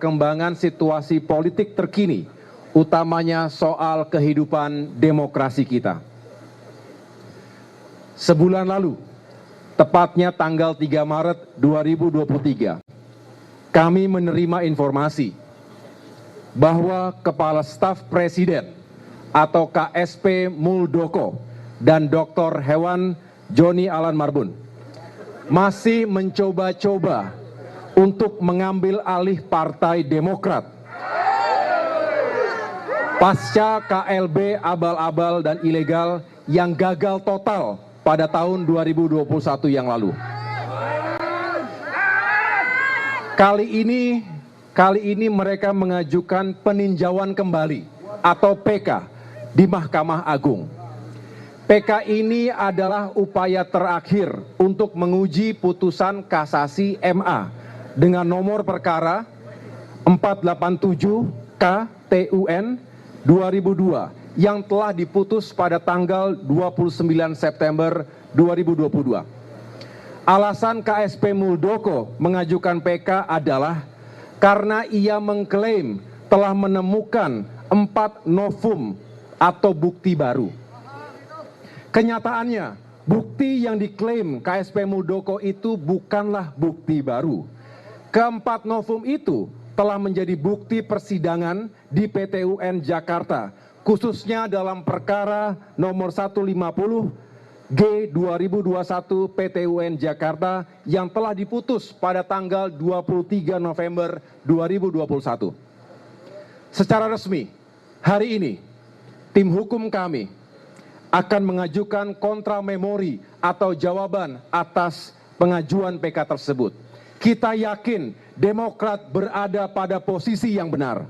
perkembangan situasi politik terkini, utamanya soal kehidupan demokrasi kita. Sebulan lalu, tepatnya tanggal 3 Maret 2023, kami menerima informasi bahwa Kepala Staf Presiden atau KSP Muldoko dan Dr. Hewan Joni Alan Marbun masih mencoba-coba untuk mengambil alih Partai Demokrat pasca KLB abal-abal dan ilegal yang gagal total pada tahun 2021 yang lalu. Kali ini mereka mengajukan peninjauan kembali atau PK di Mahkamah Agung. PK ini adalah upaya terakhir untuk menguji putusan kasasi MA dengan nomor perkara 487 KTUN 2002 yang telah diputus pada tanggal 29 September 2022. Alasan KSP Muldoko mengajukan PK adalah karena ia mengklaim telah menemukan 4 novum atau bukti baru. Kenyataannya, bukti yang diklaim KSP Muldoko itu bukanlah bukti baru. Keempat novum itu telah menjadi bukti persidangan di PT UN Jakarta, khususnya dalam perkara nomor 150 G 2021 PT UN Jakarta yang telah diputus pada tanggal 23 November 2021. Secara resmi, hari ini tim hukum kami akan mengajukan kontra memori atau jawaban atas pengajuan PK tersebut. Kita yakin Demokrat berada pada posisi yang benar.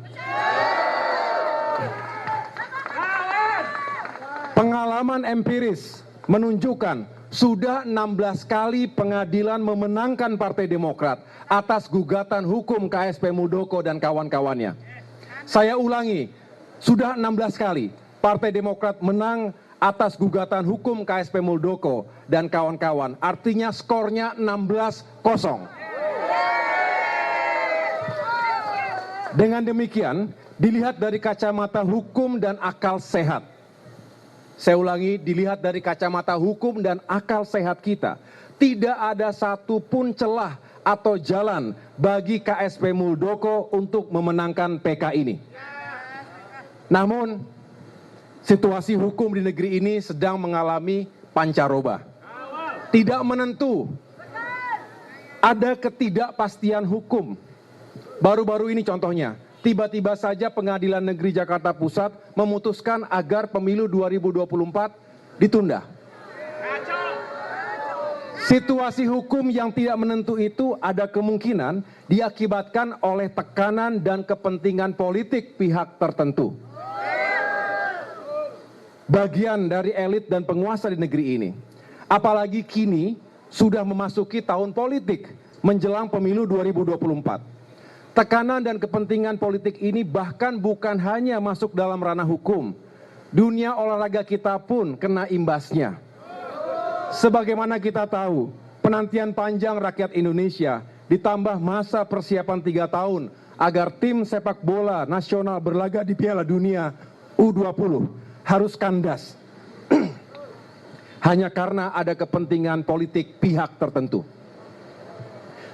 Pengalaman empiris menunjukkan sudah 16 kali pengadilan memenangkan Partai Demokrat atas gugatan hukum KSP Muldoko dan kawan-kawannya. Saya ulangi, sudah 16 kali Partai Demokrat menang atas gugatan hukum KSP Muldoko dan kawan-kawan. Artinya skornya 16-0. Dengan demikian, dilihat dari kacamata hukum dan akal sehat. Saya ulangi, dilihat dari kacamata hukum dan akal sehat kita, tidak ada satupun celah atau jalan bagi KSP Muldoko untuk memenangkan PK ini. Namun, situasi hukum di negeri ini sedang mengalami pancaroba. Tidak menentu, ada ketidakpastian hukum. Baru-baru ini contohnya, tiba-tiba saja Pengadilan Negeri Jakarta Pusat memutuskan agar pemilu 2024 ditunda. Situasi hukum yang tidak menentu itu ada kemungkinan diakibatkan oleh tekanan dan kepentingan politik pihak tertentu. Bagian dari elit dan penguasa di negeri ini. Apalagi kini sudah memasuki tahun politik menjelang pemilu 2024. Tekanan dan kepentingan politik ini bahkan bukan hanya masuk dalam ranah hukum. Dunia olahraga kita pun kena imbasnya. Sebagaimana kita tahu, penantian panjang rakyat Indonesia ditambah masa persiapan 3 tahun agar tim sepak bola nasional berlaga di Piala Dunia U20 harus kandas. Hanya karena ada kepentingan politik pihak tertentu.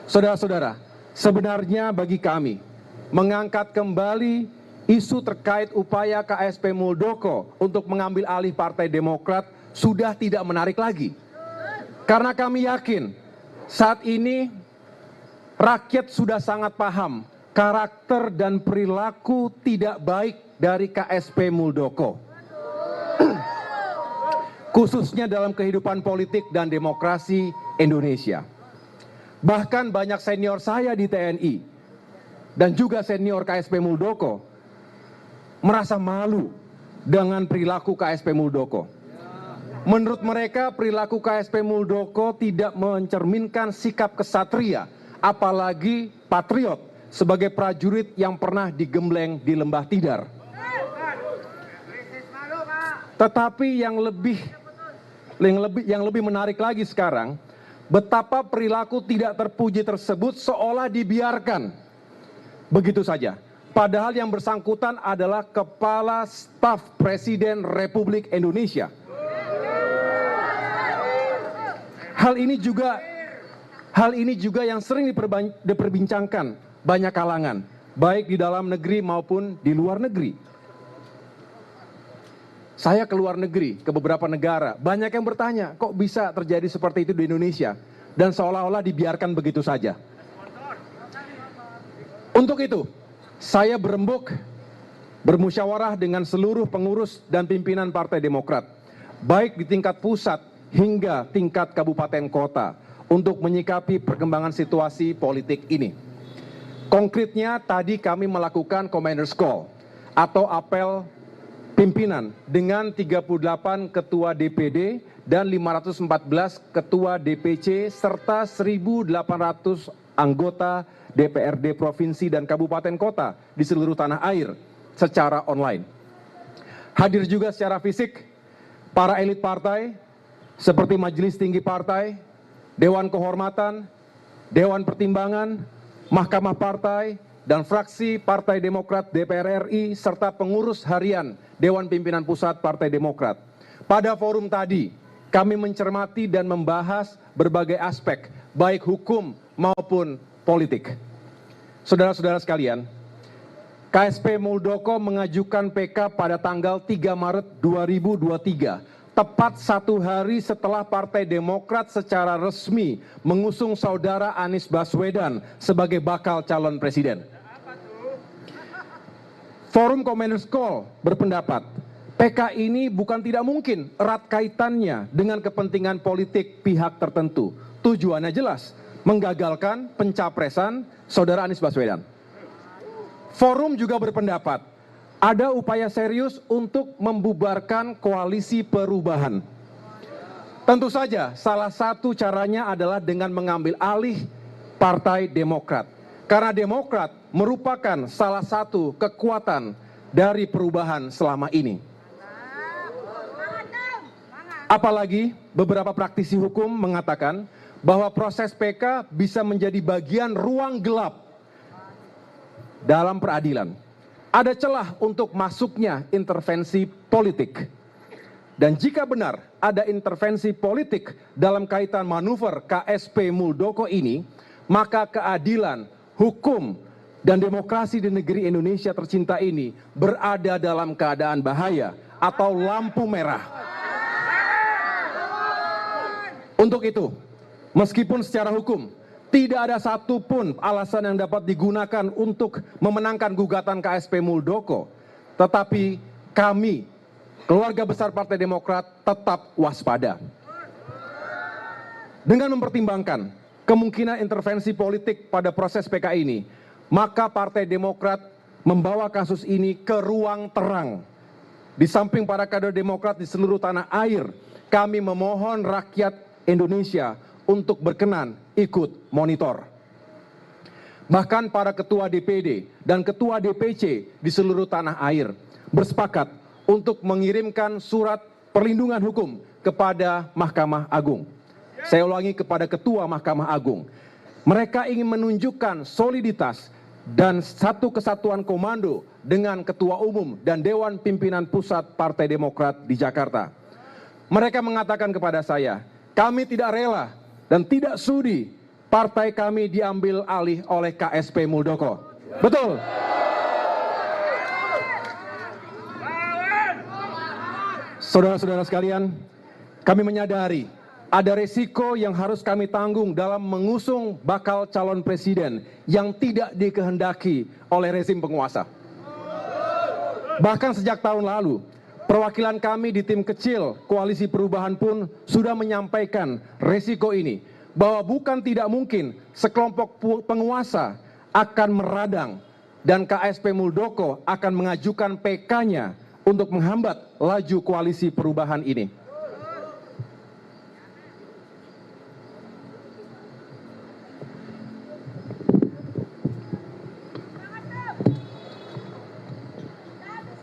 Saudara-saudara, sebenarnya bagi kami, mengangkat kembali isu terkait upaya KSP Muldoko untuk mengambil alih Partai Demokrat sudah tidak menarik lagi. Karena kami yakin saat ini rakyat sudah sangat paham karakter dan perilaku tidak baik dari KSP Muldoko. Khususnya dalam kehidupan politik dan demokrasi Indonesia. Bahkan banyak senior saya di TNI dan juga senior KSP Muldoko merasa malu dengan perilaku KSP Muldoko. Menurut mereka perilaku KSP Muldoko tidak mencerminkan sikap kesatria, apalagi patriot sebagai prajurit yang pernah digembleng di Lembah Tidar. Tetapi yang lebih menarik lagi sekarang, betapa perilaku tidak terpuji tersebut seolah dibiarkan Begitu saja. Padahal yang bersangkutan adalah Kepala Staf Presiden Republik Indonesia. Hal ini juga yang sering diperbincangkan banyak kalangan, baik di dalam negeri maupun di luar negeri. Saya ke luar negeri, ke beberapa negara, banyak yang bertanya, kok bisa terjadi seperti itu di Indonesia? Dan seolah-olah dibiarkan begitu saja. Untuk itu, saya bermusyawarah dengan seluruh pengurus dan pimpinan Partai Demokrat, baik di tingkat pusat hingga tingkat kabupaten kota, untuk menyikapi perkembangan situasi politik ini. Konkretnya, tadi kami melakukan Commander's Call atau apel pimpinan dengan 38 ketua DPD dan 514 ketua DPC serta 1.800 anggota DPRD provinsi dan kabupaten kota di seluruh tanah air secara online. Hadir juga secara fisik para elit partai seperti Majelis Tinggi Partai, Dewan Kehormatan, Dewan Pertimbangan, Mahkamah Partai, dan fraksi Partai Demokrat DPR RI serta pengurus harian Dewan Pimpinan Pusat Partai Demokrat. Pada forum tadi, kami mencermati dan membahas berbagai aspek, baik hukum maupun politik. Saudara-saudara sekalian, KSP Muldoko mengajukan PK pada tanggal 3 Maret 2023, tepat 1 hari setelah Partai Demokrat secara resmi mengusung saudara Anies Baswedan sebagai bakal calon presiden. Forum Commander's Call berpendapat, PK ini bukan tidak mungkin erat kaitannya dengan kepentingan politik pihak tertentu. Tujuannya jelas, menggagalkan pencapresan saudara Anies Baswedan. Forum juga berpendapat, ada upaya serius untuk membubarkan koalisi perubahan. Tentu saja salah satu caranya adalah dengan mengambil alih Partai Demokrat. Karena Demokrat merupakan salah satu kekuatan dari perubahan selama ini. Apalagi beberapa praktisi hukum mengatakan bahwa proses PK bisa menjadi bagian ruang gelap dalam peradilan. Ada celah untuk masuknya intervensi politik. Dan jika benar ada intervensi politik dalam kaitan manuver KSP Muldoko ini, maka keadilan, hukum, dan demokrasi di negeri Indonesia tercinta ini berada dalam keadaan bahaya atau lampu merah. Untuk itu, meskipun secara hukum tidak ada satupun alasan yang dapat digunakan untuk memenangkan gugatan KSP Muldoko, tetapi kami, keluarga besar Partai Demokrat, tetap waspada. Dengan mempertimbangkan kemungkinan intervensi politik pada proses PK ini, maka Partai Demokrat membawa kasus ini ke ruang terang. Di samping para kader Demokrat di seluruh tanah air, kami memohon rakyat Indonesia untuk berkenan ikut monitor. Bahkan para ketua DPD dan ketua DPC di seluruh tanah air bersepakat untuk mengirimkan surat perlindungan hukum kepada Mahkamah Agung. Saya ulangi, kepada Ketua Mahkamah Agung. Mereka ingin menunjukkan soliditas dan satu kesatuan komando dengan Ketua Umum dan Dewan Pimpinan Pusat Partai Demokrat di Jakarta. Mereka mengatakan kepada saya, kami tidak rela dan tidak sudi partai kami diambil alih oleh KSP Muldoko. Betul? Saudara-saudara sekalian, kami menyadari ada resiko yang harus kami tanggung dalam mengusung bakal calon presiden yang tidak dikehendaki oleh rezim penguasa. Bahkan sejak tahun lalu, perwakilan kami di tim kecil Koalisi Perubahan pun sudah menyampaikan resiko ini, bahwa bukan tidak mungkin sekelompok penguasa akan meradang dan KSP Muldoko akan mengajukan PK-nya untuk menghambat laju Koalisi Perubahan ini.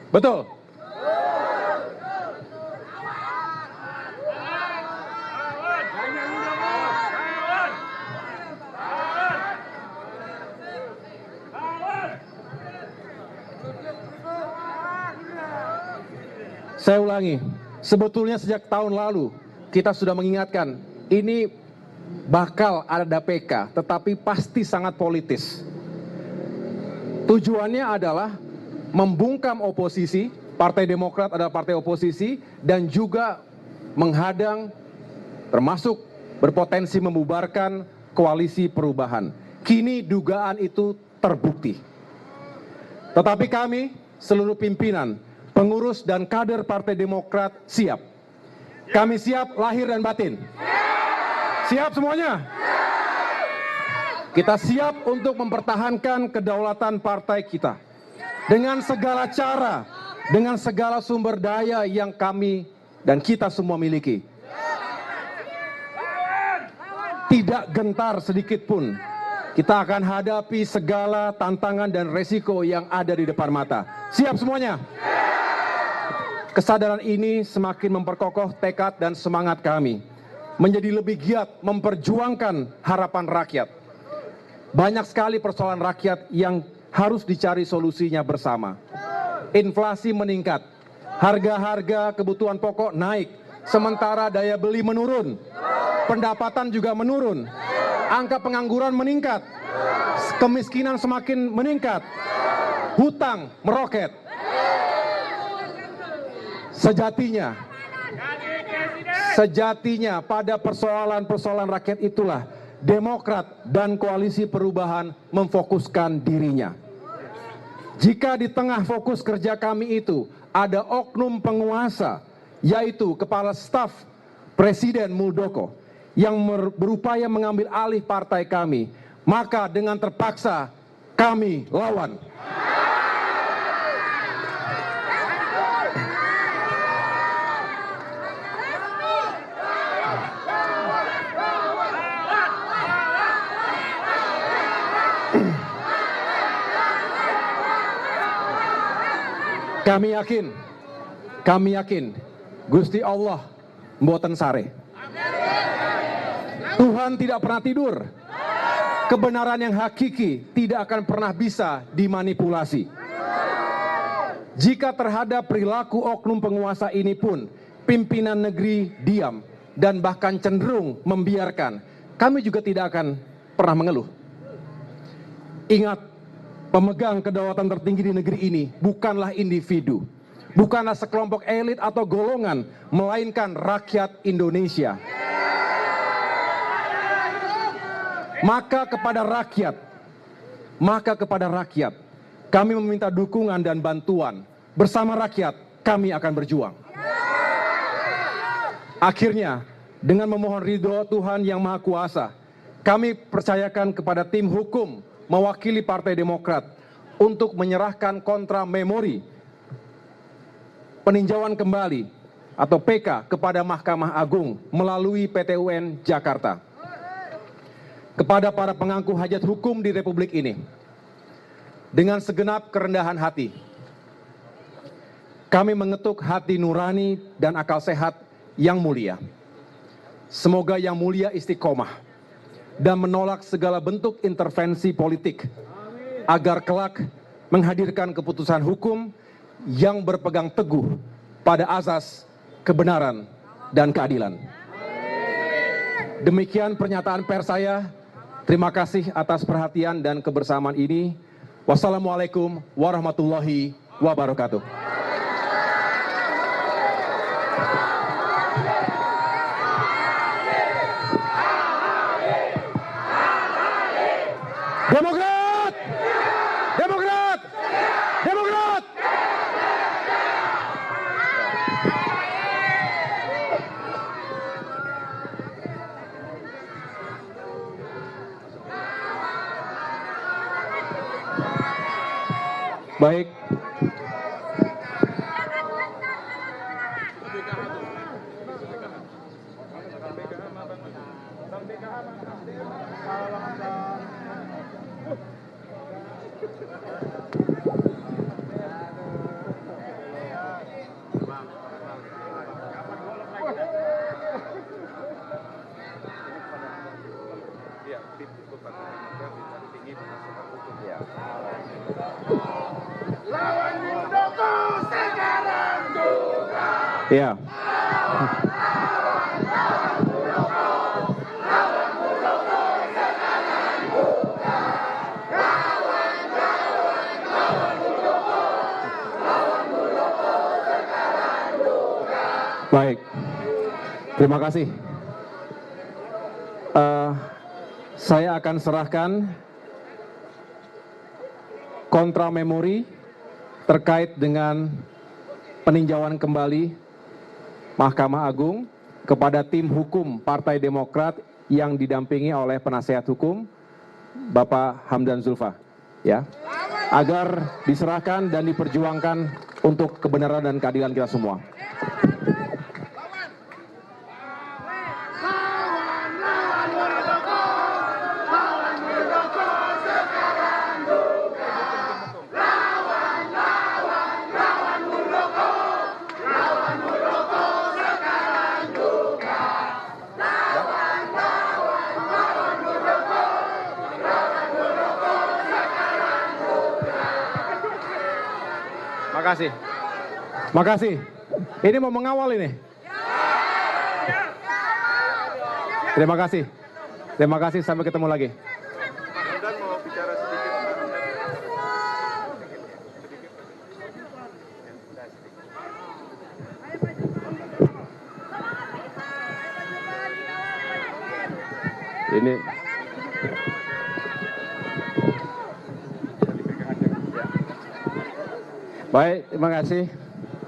Betul? Saya ulangi, sebetulnya sejak tahun lalu kita sudah mengingatkan ini bakal ada PK, tetapi pasti sangat politis. Tujuannya adalah membungkam oposisi, Partai Demokrat adalah partai oposisi, dan juga menghadang, termasuk berpotensi membubarkan koalisi perubahan. Kini dugaan itu terbukti. Tetapi kami, seluruh pimpinan, pengurus dan kader Partai Demokrat siap. Kami siap lahir dan batin. Siap semuanya? Kita siap untuk mempertahankan kedaulatan partai kita dengan segala cara, dengan segala sumber daya yang kami dan kita semua miliki. Tidak gentar sedikit pun. Kita akan hadapi segala tantangan dan resiko yang ada di depan mata. Siap semuanya? Kesadaran ini semakin memperkokoh tekad dan semangat kami menjadi lebih giat memperjuangkan harapan rakyat. Banyak sekali persoalan rakyat yang harus dicari solusinya bersama. Inflasi meningkat, harga-harga kebutuhan pokok naik, sementara daya beli menurun, pendapatan juga menurun, angka pengangguran meningkat, kemiskinan semakin meningkat, hutang meroket. Sejatinya pada persoalan-persoalan rakyat itulah Demokrat dan koalisi perubahan memfokuskan dirinya. Jika di tengah fokus kerja kami itu ada oknum penguasa, yaitu Kepala Staf Presiden Muldoko, yang berupaya mengambil alih partai kami, maka dengan terpaksa kami lawan. Kami yakin, Gusti Allah mboten sare. Tuhan tidak pernah tidur. Kebenaran yang hakiki tidak akan pernah bisa dimanipulasi. Jika terhadap perilaku oknum penguasa ini pun pimpinan negeri diam dan bahkan cenderung membiarkan, kami juga tidak akan pernah mengeluh. Ingat, pemegang kedaulatan tertinggi di negeri ini bukanlah individu, bukanlah sekelompok elit atau golongan, melainkan rakyat Indonesia. Maka kepada rakyat, kami meminta dukungan dan bantuan. Bersama rakyat, kami akan berjuang. Akhirnya, dengan memohon ridho Tuhan Yang Maha Kuasa, kami percayakan kepada tim hukum mewakili Partai Demokrat untuk menyerahkan kontra memori peninjauan kembali atau PK kepada Mahkamah Agung melalui PT UN Jakarta. Kepada para pengangku hajat hukum di Republik ini, dengan segenap kerendahan hati, kami mengetuk hati nurani dan akal sehat yang mulia. Semoga Yang Mulia istiqomah dan menolak segala bentuk intervensi politik agar kelak menghadirkan keputusan hukum yang berpegang teguh pada azas kebenaran dan keadilan. Demikian pernyataan pers saya. Terima kasih atas perhatian dan kebersamaan ini. Wassalamualaikum warahmatullahi wabarakatuh. Demokrat! Demokrat! Demokrat! Baik. Lawan Muldoko sekarang juga. Ya. Baik, terima kasih. Saya akan serahkan kontra memori terkait dengan peninjauan kembali Mahkamah Agung kepada tim hukum Partai Demokrat yang didampingi oleh penasihat hukum Bapak Hamdan Zulfa, ya, agar diserahkan dan diperjuangkan untuk kebenaran dan keadilan kita semua. Makasih. Makasih. Ini mau mengawal ini. Terima kasih. Terima kasih, sampai ketemu lagi. Dan mau bicara sedikit. Ini baik, terima kasih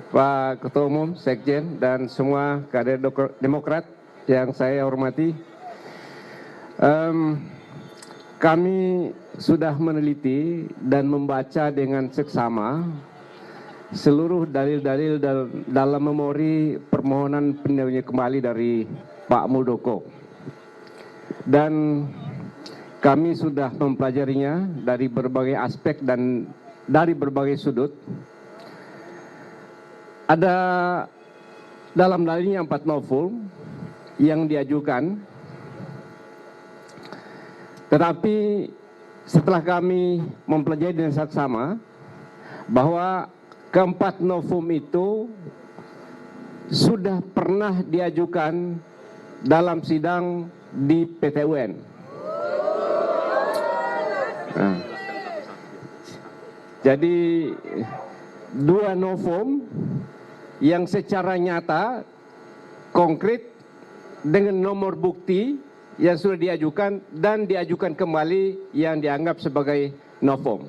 Pak Ketua Umum, Sekjen, dan semua kader Demokrat yang saya hormati. Kami sudah meneliti dan membaca dengan seksama seluruh dalil-dalil dalam memori permohonan peninjauan kembali dari Pak Muldoko. Dan kami sudah mempelajarinya dari berbagai aspek dan dari berbagai sudut. Ada dalam dalilnya 4 novum yang diajukan, tetapi setelah kami mempelajari dengan saksama bahwa keempat novum itu sudah pernah diajukan dalam sidang di PT UN. Nah, jadi 2 novum yang secara nyata, konkret, dengan nomor bukti yang sudah diajukan dan diajukan kembali yang dianggap sebagai novum.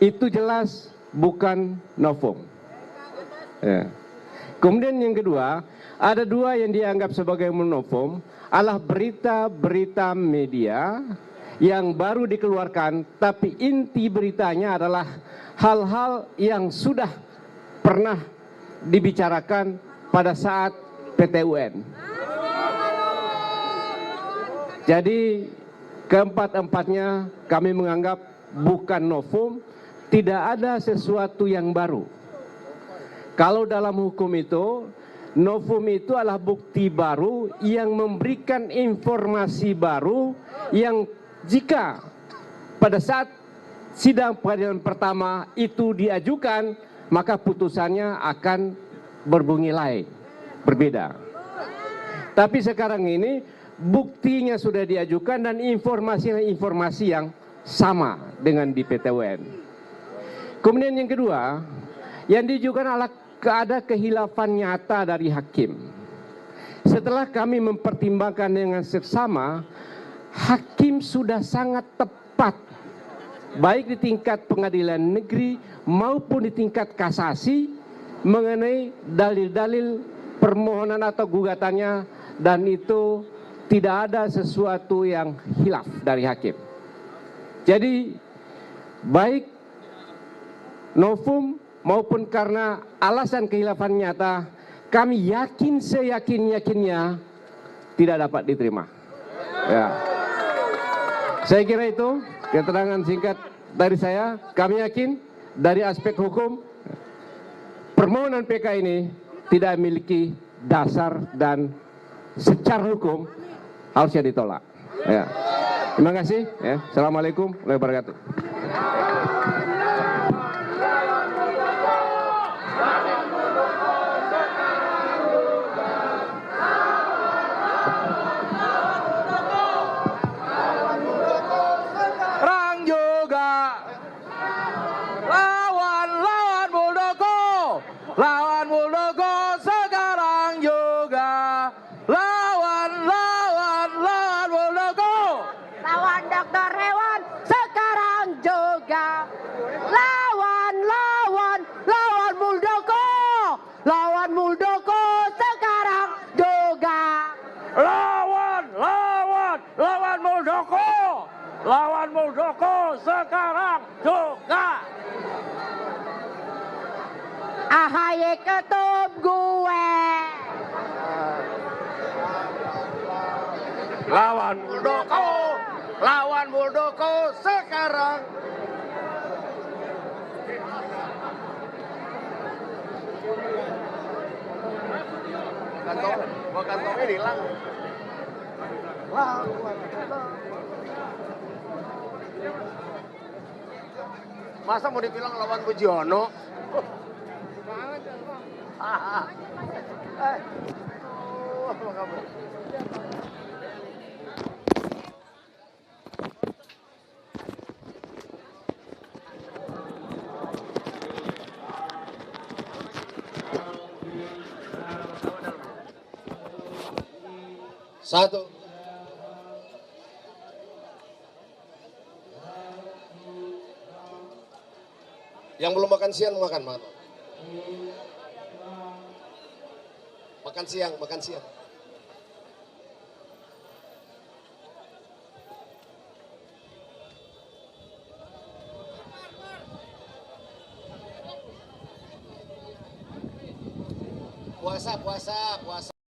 Itu jelas bukan novum. Ya. Kemudian yang kedua, ada 2 yang dianggap sebagai novum adalah berita-berita media yang baru dikeluarkan, tapi inti beritanya adalah hal-hal yang sudah pernah dibicarakan pada saat PT UN. Jadi keempat-empatnya kami menganggap bukan novum, tidak ada sesuatu yang baru. Kalau dalam hukum itu, novum itu adalah bukti baru yang memberikan informasi baru yang jika pada saat sidang peradilan pertama itu diajukan, maka putusannya akan berbunyi lain, berbeda. Tapi sekarang ini buktinya sudah diajukan dan informasi yang sama dengan di PT UN. Kemudian yang kedua, yang diajukan adalah ada kehilafan nyata dari hakim. Setelah kami mempertimbangkan dengan seksama, hakim sudah sangat tepat, baik di tingkat pengadilan negeri maupun di tingkat kasasi, mengenai dalil-dalil permohonan atau gugatannya, dan itu tidak ada sesuatu yang hilaf dari hakim. Jadi baik novum maupun karena alasan kehilafan nyata, kami yakin seyakin-yakinnya tidak dapat diterima. Ya. Saya kira itu keterangan singkat dari saya. Kami yakin dari aspek hukum permohonan PK ini tidak memiliki dasar dan secara hukum harusnya ditolak. Ya. Terima kasih. Ya. Assalamualaikum warahmatullahi wabarakatuh. AHY ketum gue. Lawan Muldoko, lawan Muldoko sekarang. Kantongnya hilang. Masa mau dibilang lawan Bujiono? Satu. Yang belum makan siang makan mana? Makan siang, makan siang. Puasa, puasa, puasa.